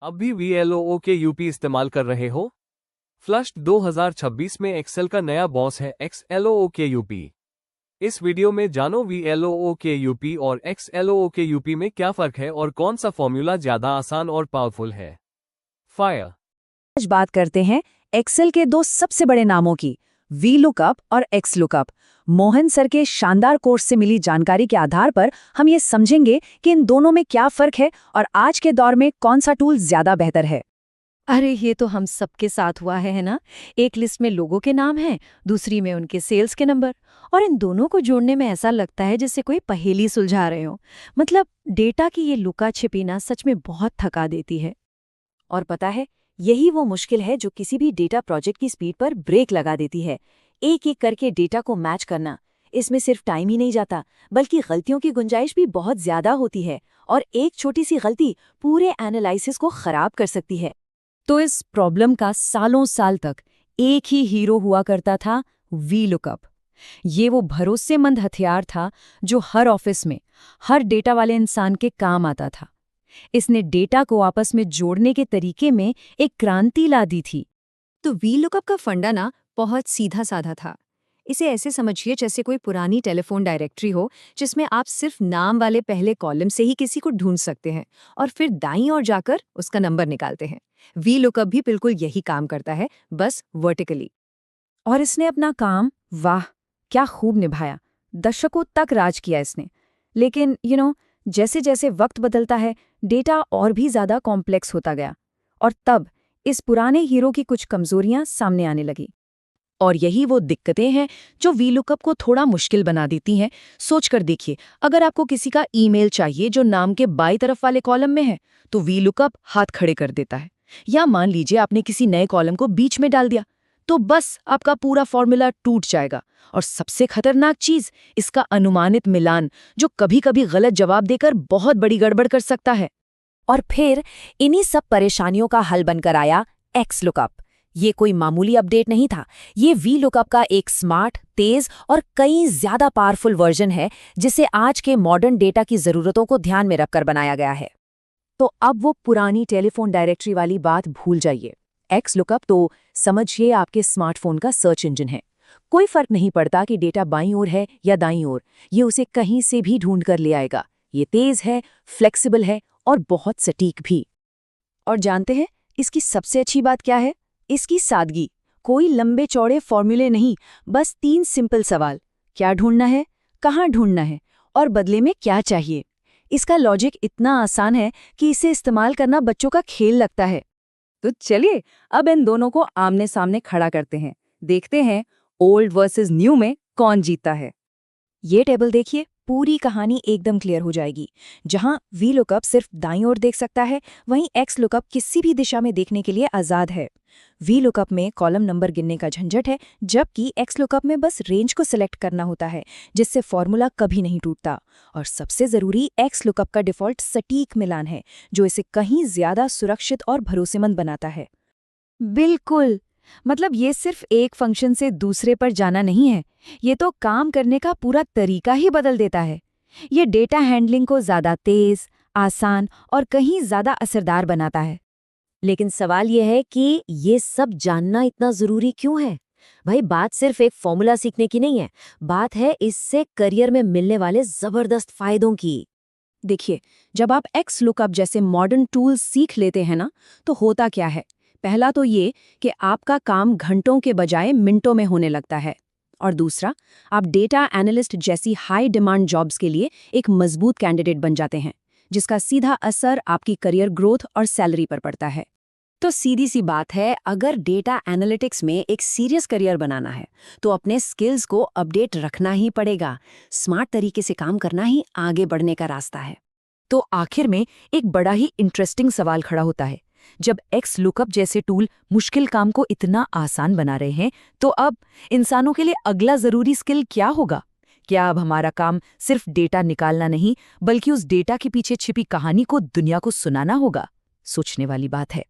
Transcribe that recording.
अब भी VLOO के यूपी इस्तेमाल कर रहे हो? फ्लश्ड 2026 में एक्सेल का नया बॉस है XLOO के यूपी। इस वीडियो में जानो VLOO के यूपी और XLOO के यूपी में क्या फर्क है और कौन सा फॉर्मूला ज्यादा आसान और पावरफुल है। फायर। आज बात करते हैं एक्सेल के दो सबसे बड़े नामों की, VLOOKUP और XLOOKUP। मोहन सर के शानदार कोर्स से मिली जानकारी के आधार पर हम ये समझेंगे कि इन दोनों में क्या फर्क है और आज के दौर में कौन सा टूल ज्यादा बेहतर है। अरे ये तो हम सबके साथ हुआ है ना। एक लिस्ट में लोगों के नाम हैं, दूसरी में उनके सेल्स के नंबर, और इन दोनों को जोड़ने में ऐसा लगता है जैसे कोई पहेली सुलझा रहे हो। मतलब डेटा की ये लुका छिपी ना सच में बहुत थका देती है। और पता है, यही वो मुश्किल है जो किसी भी डेटा प्रोजेक्ट की स्पीड पर ब्रेक लगा देती है। एक एक करके डेटा को मैच करना, इसमें सिर्फ टाइम ही नहीं जाता बल्कि गलतियों की गुंजाइश भी बहुत ज्यादा होती है, और एक छोटी सी गलती पूरे एनालिसिस को खराब कर सकती है। तो इस प्रॉब्लम का सालों साल तक एक ही हीरो हुआ करता था, VLOOKUP। ये वो भरोसेमंद हथियार था जो हर ऑफिस में, हर डेटा वाले इंसान के काम आता था। इसने डेटा को आपस में जोड़ने के तरीके में एक क्रांति ला दी थी। तो VLOOKUP का फंडा ना बहुत सीधा साधा था। इसे ऐसे समझिए जैसे कोई पुरानी टेलीफोन डायरेक्टरी हो जिसमें आप सिर्फ नाम वाले पहले कॉलम से ही किसी को ढूंढ सकते हैं और फिर दाईं ओर जाकर उसका नंबर निकालते हैं। VLOOKUP भी बिल्कुल यही काम करता है, बस वर्टिकली। और इसने अपना काम, वाह क्या खूब निभाया। दशकों तक राज किया इसने। लेकिन जैसे जैसे वक्त बदलता है, डेटा और भी ज्यादा कॉम्प्लेक्स होता गया, और तब इस पुराने हीरो की कुछ कमजोरियां सामने आने लगी। और यही वो दिक्कतें हैं जो VLOOKUP को थोड़ा मुश्किल बना देती हैं। सोचकर देखिए, अगर आपको किसी का ईमेल चाहिए जो नाम के बाईं तरफ वाले कॉलम में है, तो VLOOKUP हाथ खड़े कर देता है। या मान लीजिए आपने किसी नए कॉलम को बीच में डाल दिया, तो बस आपका पूरा फॉर्मूला टूट जाएगा। और सबसे खतरनाक चीज, इसका अनुमानित मिलान, जो कभी कभी गलत जवाब देकर बहुत बड़ी गड़बड़ कर सकता है। और फिर इन्हीं सब परेशानियों का हल बनकर आया XLOOKUP। ये कोई मामूली अपडेट नहीं था, ये VLOOKUP का एक स्मार्ट, तेज और कई ज्यादा पावरफुल वर्जन है जिसे आज के मॉडर्न डेटा की जरूरतों को ध्यान में रखकर बनाया गया है। तो अब वो पुरानी टेलीफोन डायरेक्टरी वाली बात भूल जाइए। XLOOKUP तो समझिए आपके स्मार्टफोन का सर्च इंजन है। कोई फर्क नहीं पड़ता कि डेटा बाईं ओर है या दाईं ओर, ये उसे कहीं से भी ढूंढ कर ले आएगा। ये तेज है, फ्लेक्सिबल है और बहुत सटीक भी। और जानते हैं इसकी सबसे अच्छी बात क्या है? इसकी सादगी। कोई लंबे चौड़े फॉर्मूले नहीं, बस 3 सिंपल सवाल: क्या ढूंढना है, कहाँ ढूंढना है और बदले में क्या चाहिए। इसका लॉजिक इतना आसान है कि इसे इस्तेमाल करना बच्चों का खेल लगता है। तो चलिए अब इन दोनों को आमने सामने खड़ा करते हैं। देखते हैं ओल्ड वर्सेस न्यू में कौन जीतता है। ये टेबल देखिए, पूरी कहानी एकदम क्लियर हो जाएगी। जहां VLOOKUP सिर्फ दाईं ओर देख सकता है, वहीं XLOOKUP किसी भी दिशा में देखने के लिए आजाद है। VLOOKUP में कॉलम नंबर गिनने का झंझट है, जबकि XLOOKUP में बस रेंज को सिलेक्ट करना होता है, जिससे फॉर्मूला कभी नहीं टूटता। और सबसे जरूरी, XLOOKUP का डिफॉल्ट सटीक मिलान है, जो इसे कहीं ज्यादा सुरक्षित और भरोसेमंद बनाता है। बिल्कुल, मतलब ये सिर्फ एक फंक्शन से दूसरे पर जाना नहीं है, ये तो काम करने का पूरा तरीका ही बदल देता है। ये डेटा हैंडलिंग को ज्यादा तेज, आसान और कहीं ज्यादा असरदार बनाता है। लेकिन सवाल यह है कि ये सब जानना इतना जरूरी क्यों है? भाई, बात सिर्फ एक फॉर्मूला सीखने की नहीं है, बात है इससे करियर में मिलने वाले जबरदस्त फायदों की। देखिए, जब आप XLOOKUP जैसे मॉडर्न टूल्स सीख लेते हैं ना, तो होता क्या है? पहला तो ये कि आपका काम घंटों के बजाय मिनटों में होने लगता है। और दूसरा, आप डेटा एनालिस्ट जैसी हाई डिमांड जॉब्स के लिए एक मजबूत कैंडिडेट बन जाते हैं, जिसका सीधा असर आपकी करियर ग्रोथ और सैलरी पर पड़ता है। तो सीधी सी बात है, अगर डेटा एनालिटिक्स में एक सीरियस करियर बनाना है, तो अपने स्किल्स को अपडेट रखना ही पड़ेगा। स्मार्ट तरीके से काम करना ही आगे बढ़ने का रास्ता है। तो आखिर में एक बड़ा ही इंटरेस्टिंग सवाल खड़ा होता है। जब XLOOKUP जैसे टूल मुश्किल काम को इतना आसान बना रहे हैं, तो अब इंसानों के लिए अगला जरूरी स्किल क्या होगा? क्या अब हमारा काम सिर्फ डेटा निकालना नहीं, बल्कि उस डेटा के पीछे छिपी कहानी को दुनिया को सुनाना होगा? सोचने वाली बात है।